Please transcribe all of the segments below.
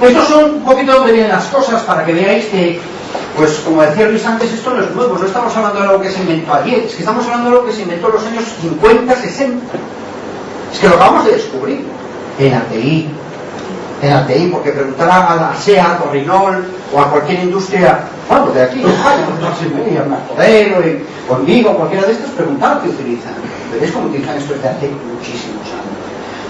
Estos son un poquito donde vienen las cosas para que veáis que, pues como decía Luis antes, esto no es nuevo, no estamos hablando de algo que se inventó ayer, es que estamos hablando de algo que se inventó en los años 50, 60. Es que lo acabamos de descubrir en ATI, porque preguntar a la SEA, a Renault o a cualquier industria, bueno, de aquí, en España, o en Vigo, cualquiera de estos, preguntar qué utilizan. Veréis cómo utilizan esto desde hace muchísimos años.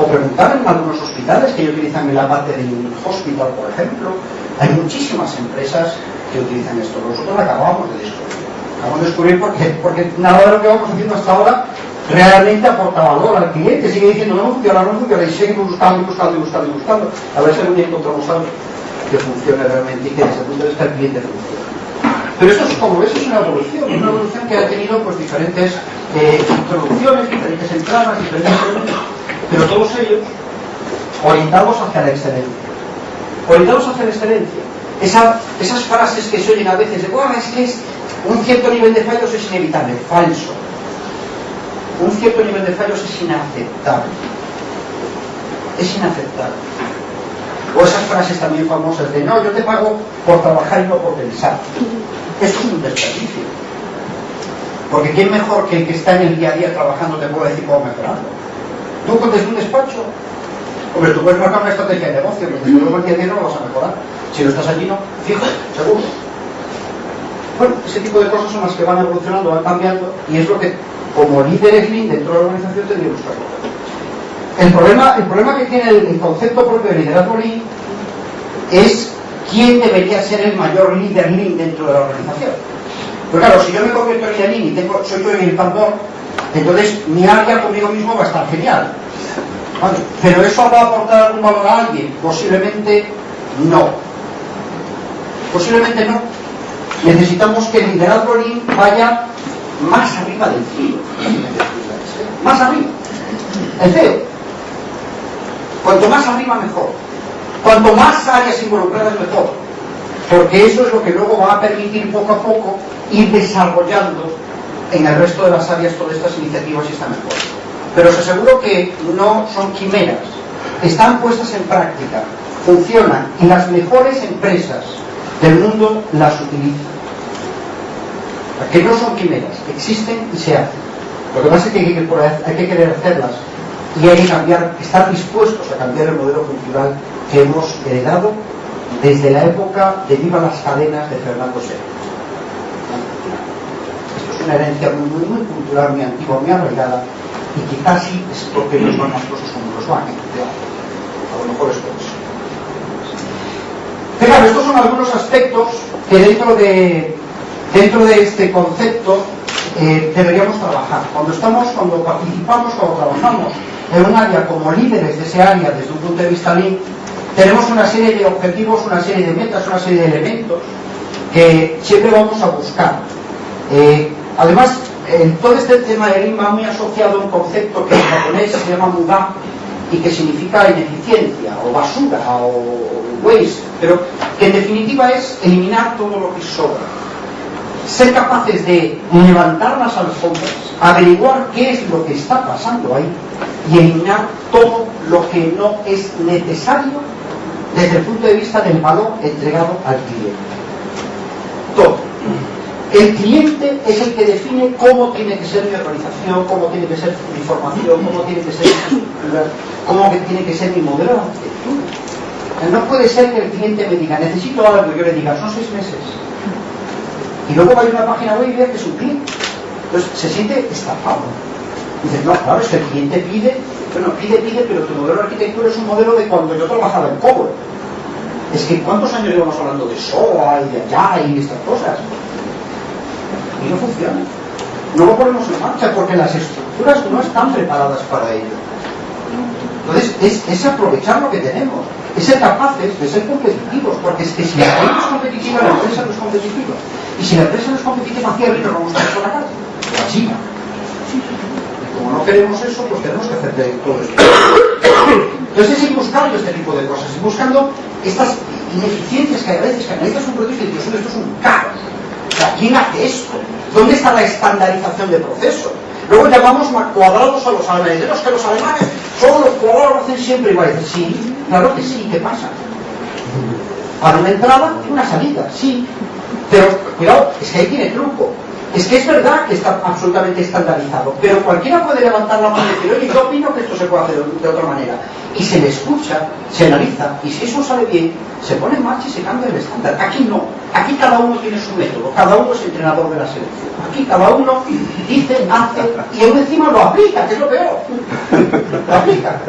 O preguntar en algunos hospitales que ellos utilizan en la parte del hospital, por ejemplo. Hay muchísimas empresas que utilizan esto. Nosotros lo acabamos de descubrir. Acabamos de descubrir porque nada de lo que vamos haciendo hasta ahora realmente aporta valor al cliente. Sigue diciendo no funciona, y seguimos buscando. A ver si algún día encontramos algo que funcione realmente y que desde el punto de vista del cliente funcione. Pero esto, como ves, es una evolución que ha tenido pues diferentes introducciones, diferentes entradas, pero todos ellos orientados hacia la excelencia. Esas frases que se oyen a veces de es que un cierto nivel de fallos es inevitable. Falso. Un cierto nivel de fallos es inaceptable. O esas frases también famosas de no, yo te pago por trabajar y no por pensar. Eso es un desperdicio. Porque ¿quién mejor que el que está en el día a día trabajando te puede decir cómo mejorarlo? Tú desde un despacho, hombre, tú puedes marcar una estrategia de negocio, pero desde luego el día a día no lo vas a mejorar. Si no estás allí, no. Fijo, seguro. Bueno, ese tipo de cosas son las que van evolucionando, van cambiando, y es lo que, como líderes Lean dentro de la organización, tendríamos que abordar. El problema que tiene el concepto propio de liderazgo Lean es quién debería ser el mayor líder Lean dentro de la organización. Pero claro, si yo me convierto en líder Lean y soy yo el tambor, entonces mi área conmigo mismo va a estar genial. Vale. ¿Pero eso va a aportar algún valor a alguien? Posiblemente no. Necesitamos que el liderazgo Lean vaya más arriba del CEO. Más arriba. El CEO. Cuanto más arriba, mejor. Cuanto más áreas involucradas, mejor. Porque eso es lo que luego va a permitir poco a poco ir desarrollando en el resto de las áreas todas estas iniciativas y esta mejora. Pero os aseguro que no son quimeras. Están puestas en práctica. Funcionan. Y las mejores empresas del mundo las utilizan. Que no son quimeras. Existen y se hacen. Lo que pasa es que hay que querer hacerlas. Y hay que estar dispuestos a cambiar el modelo cultural que hemos heredado desde la época de Viva las cadenas de Fernando VII. Esto es una herencia muy cultural, muy antigua, muy arraigada, y que casi es porque nos van las cosas como nos van. A lo mejor es por eso. Fijaros, estos son algunos aspectos que dentro de este concepto deberíamos trabajar. Cuando participamos, cuando trabajamos en un área como líderes de ese área desde un punto de vista Lean, tenemos una serie de objetivos, una serie de metas, una serie de elementos que siempre vamos a buscar. Además, todo este tema de Lean va muy asociado a un concepto que en japonés se llama muda y que significa ineficiencia o basura o waste, pero que en definitiva es eliminar todo lo que sobra. Ser capaces de levantar las alfombras, averiguar qué es lo que está pasando ahí y eliminar todo lo que no es necesario desde el punto de vista del valor entregado al cliente. Todo. El cliente es el que define cómo tiene que ser mi organización, cómo tiene que ser mi formación, cómo tiene que ser mi estructura, cómo tiene que ser mi modelo de arquitectura. No puede ser que el cliente me diga, necesito algo, y yo le diga, son 6 meses. Y luego vaya a una página web y vea que es un cliente. Entonces se siente estafado. Dices, no, claro, es que el cliente pide, pero tu modelo de arquitectura es un modelo de cuando yo trabajaba en Cobol. Es que ¿cuántos años llevamos hablando de SOA y de Agile y estas cosas? Y no funciona. No lo ponemos en marcha porque las estructuras no están preparadas para ello. Entonces es aprovechar lo que tenemos, es ser capaces de ser competitivos, porque es que si la empresa no es competitiva, la empresa no es competitiva. Y si la empresa no es competitiva, hacia arriba nos vamos a ir por la calle, o a China. Y como no queremos eso, pues tenemos que hacer de todo esto. Entonces es ir buscando este tipo de cosas, ir buscando estas ineficiencias que hay a veces, que analizas un producto y dices, esto es un caos. O sea, ¿quién hace esto? ¿Dónde está la estandarización de procesos? Luego llamamos cuadrados a los alemanes. Que los alemanes solo los cuadrados lo hacen siempre igual. Sí, claro que sí, ¿qué pasa? Para una entrada y una salida, sí. Pero, cuidado, es que ahí tiene truco. Es que es verdad que está absolutamente estandarizado, pero cualquiera puede levantar la mano y decir, oye, yo opino que esto se puede hacer de otra manera. Y se le escucha, se analiza, y si eso sale bien, se pone en marcha y se cambia el estándar. Aquí no. Aquí cada uno tiene su método, cada uno es entrenador de la selección. Aquí cada uno dice, hace, y aún encima lo aplica, que es lo peor. Lo aplica.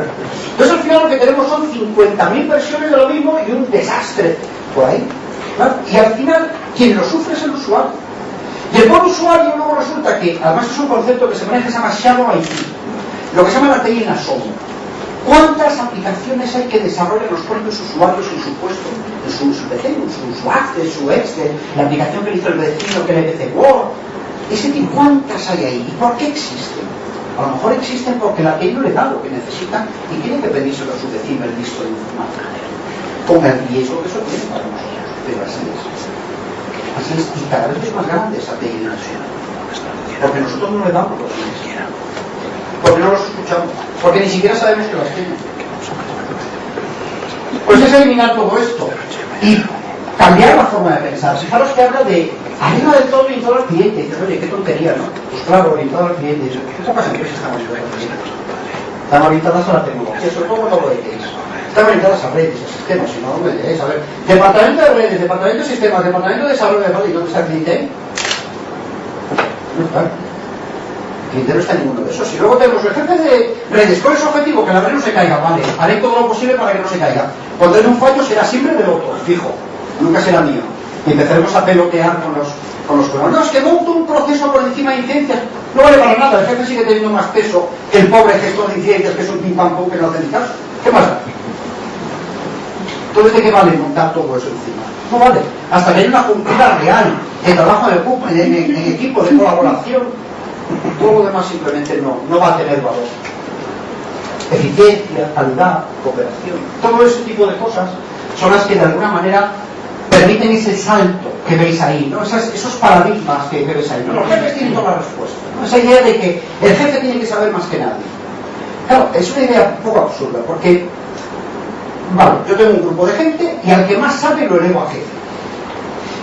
Entonces al final lo que tenemos son 50.000 versiones de lo mismo y un desastre por ahí. ¿Vale? Y al final, quien lo sufre es el usuario. Y el buen usuario luego resulta que, además es un concepto que se maneja, se llama Shadow IT, lo que se llama la TI en la sombra. ¿Cuántas aplicaciones hay que desarrollan los propios usuarios en su puesto, en su PC, en su Access, su Excel, la aplicación que le hizo el vecino, que le PC Word? Ese tipo, ¿cuántas hay ahí? ¿Y por qué existen? A lo mejor existen porque la TI no le da lo que necesita y tiene que pedírselo a su vecino el listo de informática, con el riesgo que eso tiene para nosotros. Pero así es. Así es, y cada vez es más grande esa TI de la sombra. Porque nosotros no le damos lo que necesita. Porque no los escuchamos, porque ni siquiera sabemos que las tienen. Pues es eliminar todo esto y cambiar la forma de pensar. Fijaros que habla de arriba del todo orientado al cliente. Y dices, oye, qué tontería, ¿no? Pues claro, orientado al cliente. ¿Qué pocas empresas están orientadas al cliente? Están orientadas a la tecnología, sobre todo cuando lo decís. Están orientadas a redes, a sistemas, si no, no me diréis. A ver, departamento de redes, departamento de sistemas, departamento de desarrollo de redes, ¿y dónde está el cliente? No está. El cliente no está en ninguno de esos. Y luego tenemos el jefe de redes, ¿cuál es su objetivo? Que la red no se caiga, vale. Haré todo lo posible para que no se caiga. Cuando hay un fallo será siempre del otro, fijo. Nunca será mío. Y empezaremos a pelotear con los comandos. No, es que monto un proceso por encima de incidencias. No vale para nada. El jefe sigue teniendo más peso que el pobre gestor de incidencias, que es un pim pam pum que no hace ni caso. ¿Qué pasa? Entonces, ¿de qué vale montar todo eso encima? No vale. Hasta que haya una cultura real de trabajo en equipo, en equipo, de colaboración, todo lo demás simplemente no va a tener valor. Eficiencia, calidad, cooperación, todo ese tipo de cosas son las que de alguna manera permiten ese salto que veis ahí, ¿no? Esos paradigmas que veis ahí, ¿no? Los jefes tienen toda la respuesta, ¿no? Esa idea de que el jefe tiene que saber más que nadie. Claro, es una idea un poco absurda, porque vale, yo tengo un grupo de gente y al que más sabe lo elevo a jefe.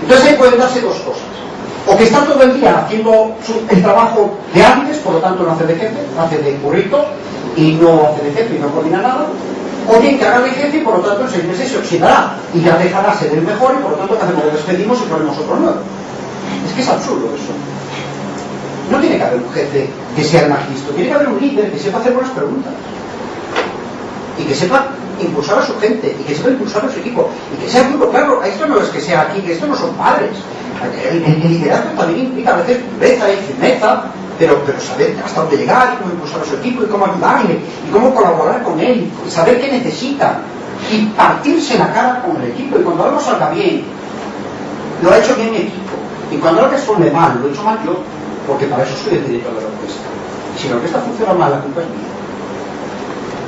Entonces ahí pueden darse dos cosas. O que está todo el día haciendo el trabajo de antes, por lo tanto no hace de jefe, hace de burrito y no hace de jefe y no coordina nada. O bien que haga de jefe y por lo tanto en 6 meses se oxidará y ya dejará ser el mejor y por lo tanto ¿qué hacemos? Lo despedimos y ponemos otro nuevo. Es que es absurdo eso. No tiene que haber un jefe que sea el más listo, tiene que haber un líder que sepa hacer buenas preguntas y que sepa impulsar a su gente y que sepa impulsar a su equipo y que sea muy claro. Esto no es que sea aquí, que esto no son padres. El liderazgo también implica a veces dureza y firmeza, pero saber hasta dónde llegar y cómo impulsar a su equipo y cómo ayudarle y cómo colaborar con él y saber qué necesita y partirse la cara con el equipo. Y cuando algo salga bien, lo ha hecho bien mi equipo, y cuando algo suene mal, lo he hecho mal yo, porque para eso soy el director de la orquesta. Si la orquesta funciona mal, la culpa es mía.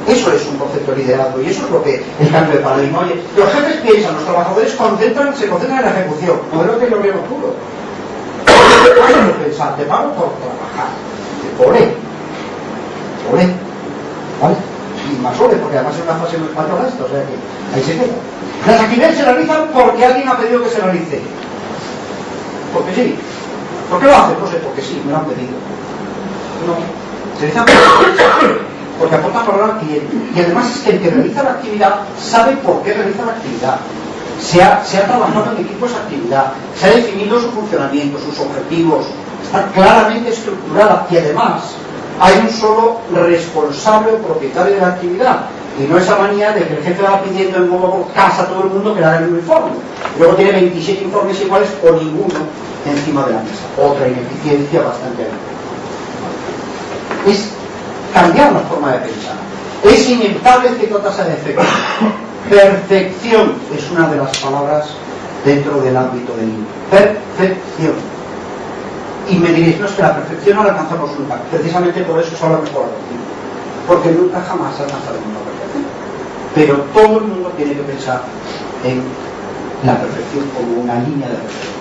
Eso es un concepto de liderazgo y eso es lo que el cambio de paradigma. Oye, los jefes piensan, los trabajadores se concentran en la ejecución. Modelo teórico puro. No pensar, te pago por trabajar. Ole. ¿Vale? Y más ole, porque además es una frase muy española esto, o sea que ahí se queda. Las actividades se realizan porque alguien ha pedido que se realice. Porque sí. ¿Por qué lo hacen? No sé, porque sí, me lo han pedido. No. Se realizan porque aporta valor al cliente. Y además es que el que realiza la actividad sabe por qué realiza la actividad. Se ha trabajado en equipo esa actividad, se ha definido su funcionamiento, sus objetivos, está claramente estructurada y además hay un solo responsable o propietario de la actividad. Y no esa manía de que el jefe va pidiendo en modo casa a todo el mundo que le haga el uniforme. Y luego tiene 27 informes iguales o ninguno encima de la mesa. Otra ineficiencia bastante grande. Es cambiar la forma de pensar. Es inevitable cierta tasa de efecto. Perfección es una de las palabras dentro del ámbito del libro. Perfección. Y me diréis, no, es que la perfección no la alcanzamos nunca. Precisamente por eso es ahora mejor. Porque nunca jamás alcanzaremos la perfección. Pero todo el mundo tiene que pensar en la perfección como una línea de perfección.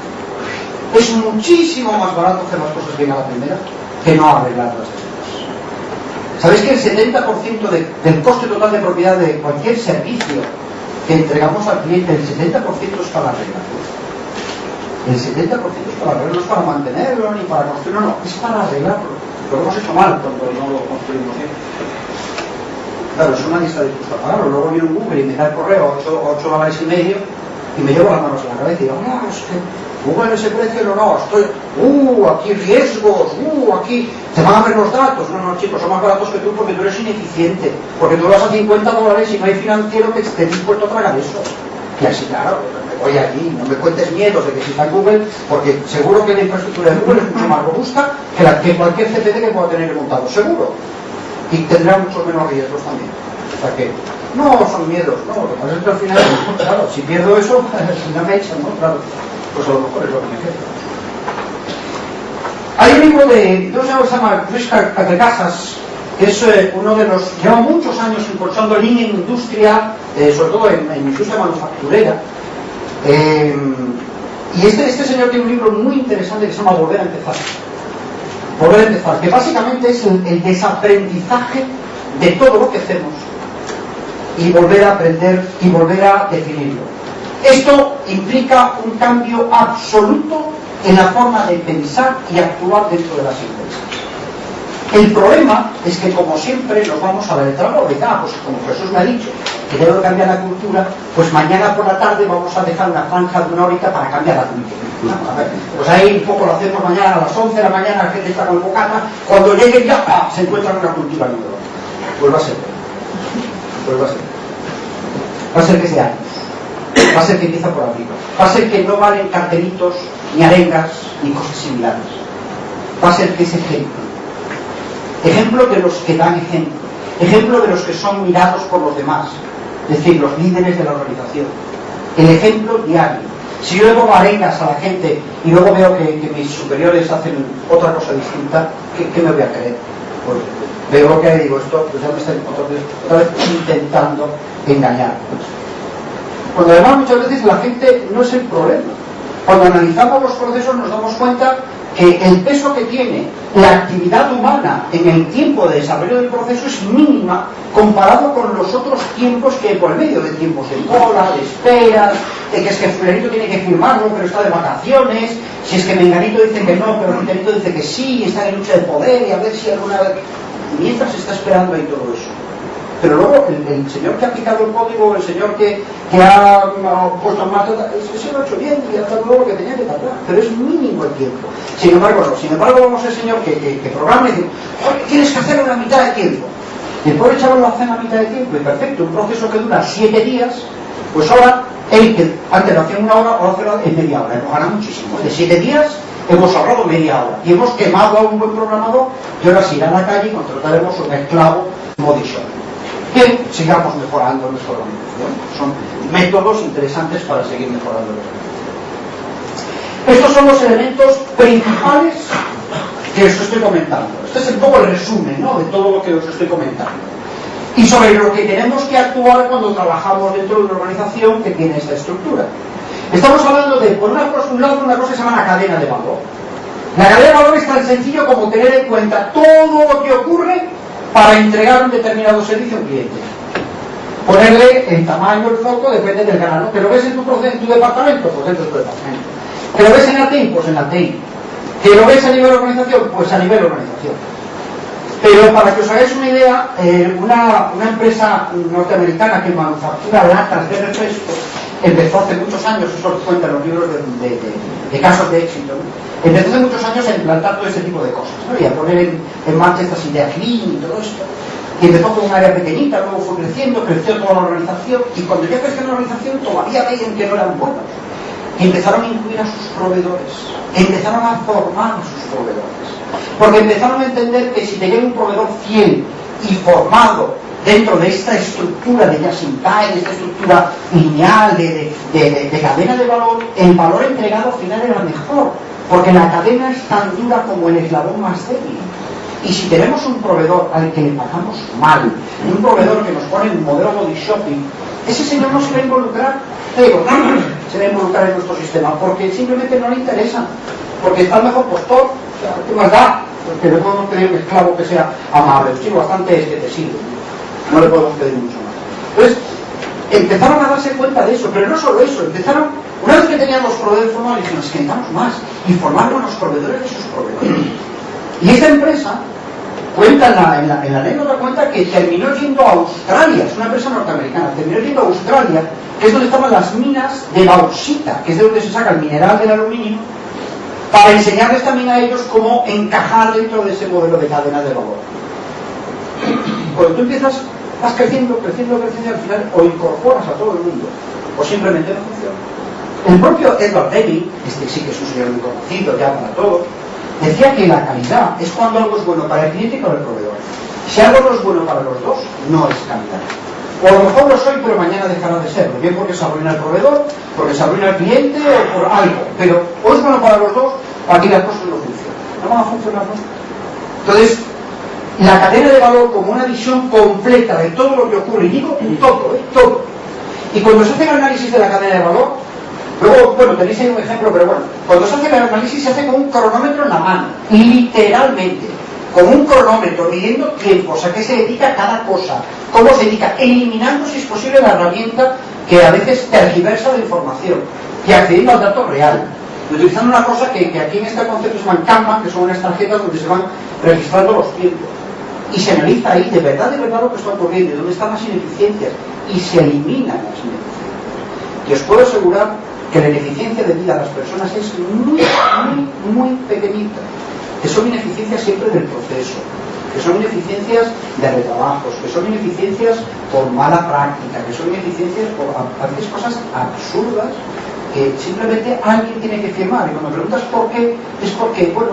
Es muchísimo más barato hacer las cosas bien a la primera que no arreglarlas después. ¿Sabéis que el 70% del coste total de propiedad de cualquier servicio que entregamos al cliente, el 70% es para arreglar. El 70% es para arreglarlo, no es para mantenerlo ni para construirlo, no, es para arreglarlo. Lo hemos hecho mal cuando no lo construimos bien. Claro, eso nadie está dispuesto a pagarlo. Luego viene un Google y me da el correo $8.50 y me llevo las manos en la cabeza y digo, no, es que Google ese precio, no, estoy, aquí riesgos, aquí te van a ver los datos. No, chicos, son más baratos que tú porque tú eres ineficiente, porque tú vas a $50 y no hay financiero que esté dispuesto a tragar eso. Y así, claro, me voy allí, no me cuentes miedos de que si está en Google, porque seguro que la infraestructura de Google es mucho más robusta que cualquier CPD que pueda tener montado, seguro. Y tendrá muchos menos riesgos también. O sea que, no son miedos, no, lo que pasa es que al final, claro, si pierdo eso, no me echan, ¿no? Claro, pues a lo mejor es lo que me queda. Hay un libro de un señor que se llama Luis Catrecasas, que es uno de los, lleva muchos años impulsando línea en industria, sobre todo en industria manufacturera, y este señor tiene un libro muy interesante que se llama Volver a empezar. Volver a empezar, que básicamente es el desaprendizaje de todo lo que hacemos y volver a aprender y volver a definirlo. Esto implica un cambio absoluto en la forma de pensar y actuar dentro de las empresas. El problema es que, como siempre, nos vamos a la letra lógica. Pues como Jesús me ha dicho que debo cambiar la cultura, pues mañana por la tarde vamos a dejar una franja de una horita para cambiar la cultura. Pues ahí un poco lo hacemos mañana a las 11 de la mañana, la gente está con bocata, cuando lleguen ya se encuentran una cultura nueva. Pues va a ser. Va a ser que sea años. Va a ser que empieza por arriba. Va a ser que no valen cartelitos, ni arengas, ni cosas similares. Va a ser que es ejemplo. Ejemplo de los que dan ejemplo. Ejemplo de los que son mirados por los demás. Es decir, los líderes de la organización. El ejemplo diario. Si yo le pongo arengas a la gente y luego veo que mis superiores hacen otra cosa distinta, ¿qué me voy a creer? Pues veo lo que hay y digo, esto pues ya me está otra vez intentando engañar. Cuando además muchas veces la gente no es el problema. Cuando analizamos los procesos nos damos cuenta que el peso que tiene la actividad humana en el tiempo de desarrollo del proceso es mínima comparado con los otros tiempos que hay por el medio, de tiempos de cola, de esperas, de que es que fulanito tiene que firmarlo pero está de vacaciones, si es que menganito dice que no pero menganito dice que sí, está en lucha de poder y a ver si alguna vez... Mientras se está esperando ahí todo eso. Pero luego el señor que ha aplicado el código, el señor que ha puesto en marcha, ese lo ha hecho bien y ha tardado lo que tenía que tardar, pero es mínimo el tiempo. Sin embargo, vamos al señor que programa y dice, oye, tienes que hacerlo en la mitad de tiempo. Y el pobre chaval lo hace en la mitad de tiempo y perfecto, un proceso que dura 7 días, pues ahora, él que antes lo hacía en 1 hora, ahora hacerlo en media hora, hemos ganado muchísimo. De 7 días hemos ahorrado media hora y hemos quemado a un buen programador y ahora se irá a la calle y contrataremos un esclavo body shop. Que sigamos mejorando nuestra organización. Son métodos interesantes para seguir mejorando la organización. Estos son los elementos principales que os estoy comentando. Este es un poco el resumen, ¿no?, de todo lo que os estoy comentando. Y sobre lo que tenemos que actuar cuando trabajamos dentro de una organización que tiene esta estructura. Estamos hablando de, por un lado, una cosa que se llama la cadena de valor. La cadena de valor es tan sencillo como tener en cuenta todo lo que ocurre para entregar un determinado servicio a un cliente. Ponerle el tamaño, el foco, depende del grano. ¿Que lo ves en tu departamento? Pues dentro de tu departamento. ¿Que lo ves en la TI? Pues en la TI. ¿Que lo ves a nivel de organización? Pues a nivel de organización. Pero para que os hagáis una idea, una empresa norteamericana que manufactura latas de refrescos empezó hace muchos años, eso lo cuentan los libros de casos de éxito, ¿no? Empezó hace muchos años a implantar todo este tipo de cosas, ¿no?, y a poner en marcha estas ideas lean y todo esto. Y empezó con un área pequeñita, luego fue creciendo, creció toda la organización, y cuando ya creció la organización todavía veían que no eran buenos. Y empezaron a incluir a sus proveedores, empezaron a formar a sus proveedores, porque empezaron a entender que si tenían un proveedor fiel y formado dentro de esta estructura de just-in-time, de esta estructura lineal de cadena de valor, el valor entregado al final era mejor, porque la cadena es tan dura como el eslabón más débil. Y si tenemos un proveedor al que le pagamos mal, un proveedor que nos pone un modelo body shopping, ese señor no se va a involucrar, se va a involucrar en nuestro sistema, porque simplemente no le interesa, porque está el mejor postor, ¿qué más da? Porque no podemos pedir un esclavo que sea amable, sí, bastante es que te sirve, no le podemos pedir mucho más. Entonces, empezaron a darse cuenta de eso, pero no solo eso, empezaron, una vez que tenían los proveedores formales, dijeron, es que necesitamos más, y formaron a los proveedores de sus proveedores. Y esta empresa, cuenta en la anécdota, cuenta que terminó yendo a Australia, es una empresa norteamericana, terminó yendo a Australia, que es donde estaban las minas de bauxita, que es de donde se saca el mineral del aluminio, para enseñarles también a ellos cómo encajar dentro de ese modelo de cadena de valor. Cuando tú empiezas, vas creciendo, creciendo, creciendo, y al final o incorporas a todo el mundo, o simplemente no funciona. El propio Edward Deming, este sí que es un señor muy conocido ya para todos, decía que la calidad es cuando algo es bueno para el cliente y para el proveedor. Si algo no es bueno para los dos, no es calidad. O a lo mejor lo soy, pero mañana dejará de serlo, bien porque se arruina el proveedor, porque se arruina el cliente o por algo. Pero o es bueno para los dos, o aquí las cosas no funcionan. No van a funcionar, ¿no? Entonces, la cadena de valor como una visión completa de todo lo que ocurre, y digo todo, todo. Y cuando se hace el análisis de la cadena de valor, luego, bueno, tenéis ahí un ejemplo, pero bueno, cuando se hace el análisis se hace con un cronómetro en la mano, literalmente, con un cronómetro, midiendo tiempos, a qué se dedica cada cosa, cómo se dedica, eliminando si es posible la herramienta que a veces tergiversa la información y accediendo al dato real, utilizando una cosa que aquí en este concepto se llaman Kanban, que son unas tarjetas donde se van registrando los tiempos. Y se analiza ahí de verdad lo que está ocurriendo, dónde están las ineficiencias, y se eliminan las ineficiencias. Y os puedo asegurar que la ineficiencia de vida de las personas es muy pequeñita, que son ineficiencias siempre del proceso, que son ineficiencias de retrabajos, que son ineficiencias por mala práctica, que son ineficiencias por a veces cosas absurdas que simplemente alguien tiene que firmar. Y cuando preguntas por qué, es porque, bueno,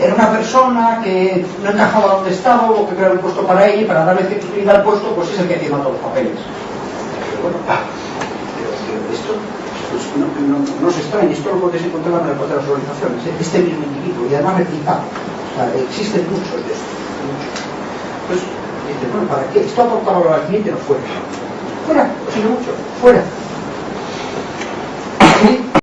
era una persona que no encajaba donde estaba, o que creaba un puesto para ella, y para darle cierta utilidad al puesto, pues es el que firma todos los papeles. Pero bueno, esto pues no se extraña, esto lo podéis encontrar en las otras organizaciones, este mismo individuo, y además replicado. O sea, existen muchos de estos. Pues, dice, bueno, ¿para qué? Esto aporta valor al cliente, no fuera. Fuera, lo siento mucho, fuera.